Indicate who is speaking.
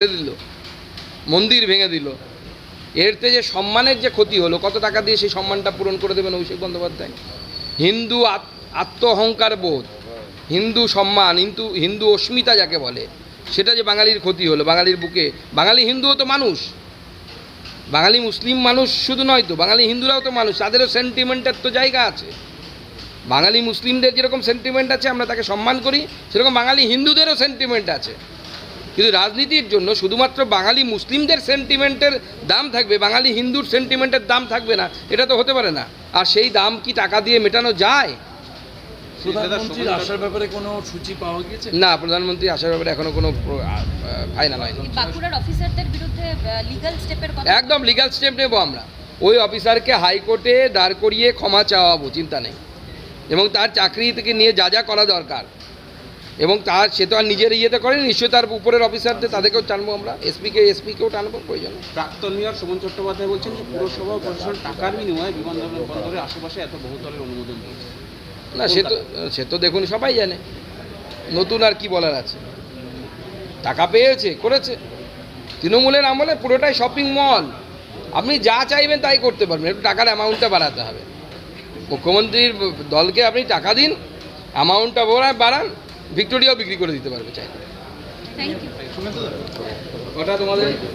Speaker 1: দিল, মন্দির ভেঙে দিল, এরতে যে সম্মানের যে ক্ষতি হলো, কত টাকা দিয়ে সেই সম্মানটা পূরণ করে দেবেন অভিষেক বন্দ্যোপাধ্যায়? হিন্দু আত্মঅহংকার বোধ, হিন্দু সম্মান, হিন্দু অস্মিতা যাকে বলে, সেটা যে বাঙালির ক্ষতি হলো, বাঙালির বুকে। বাঙালি হিন্দুও তো মানুষ, বাঙালি মুসলিম মানুষ শুধু নয় তো, বাঙালি হিন্দুরাও তো মানুষ, তাদেরও সেন্টিমেন্টের তো জায়গা আছে। বাঙালি মুসলিমদের যেরকম সেন্টিমেন্ট আছে, আমরা তাকে সম্মান করি, সেরকম বাঙালি হিন্দুদেরও সেন্টিমেন্ট আছে। কিন্তু রাজনীতির জন্য শুধুমাত্র বাঙালি মুসলিমদের সেন্টিমেন্টের দাম থাকবে, বাঙালি হিন্দুর সেন্টিমেন্টের দাম থাকবে না, এটা তো হতে পারে না। আর সেই দাম কি টাকা দিয়ে মেটানো যায়?
Speaker 2: প্রধানমন্ত্রীর আসার ব্যাপারে কোনো সূচি পাওয়া গেছে?
Speaker 1: না, প্রধানমন্ত্রী আসার ব্যাপারে এখনো কোনো ফাইনাল হয়নি।
Speaker 3: বাঁকুড়ার অফিসারদের বিরুদ্ধে লিগ্যাল স্টেপের কথা,
Speaker 1: একদম লিগ্যাল স্টেপ নেব আমরা। ওই অফিসারকে হাইকোর্টে দাঁড় করিয়ে ক্ষমা চাওয়াবো, চিন্তা নেই। এবং তার চাকরি থেকে নিয়ে যা যা করা দরকার, এবং তার সে তো আর নিজের ইয়েতে করেনি, নিশ্চয়ই তার উপরের অফিসারদের তাদেরকেও টানবো আমরা, এসপিকেও টানবো প্রয়োজন।
Speaker 4: প্রাক্তন মেয়র শোভন চট্টোপাধ্যায় বলছেন যে পুরসভা প্রশাসন টাকার বিনিময়ে বিমানবন্দরের আশেপাশে এত বহুতলের অনুমোদন দিয়েছে।
Speaker 1: না, সে তো দেখুন সবাই জানে, নতুন আর কি বলার আছে। টাকা পেয়েছে, করেছে। তৃণমূলের আমলে পুরোটাই শপিং মল, আপনি যা চাইবেন তাই করতে পারবেন, একটু টাকার অ্যামাউন্টটা বাড়াতে হবে। মুখ্যমন্ত্রীর দলকে আপনি টাকা দিন, অ্যামাউন্টটা বাড়ান, ভিক্টোরিয়াও বিক্রি করে দিতে পারবে চাইলে।
Speaker 3: Thank you.
Speaker 1: ওটা তোমাদের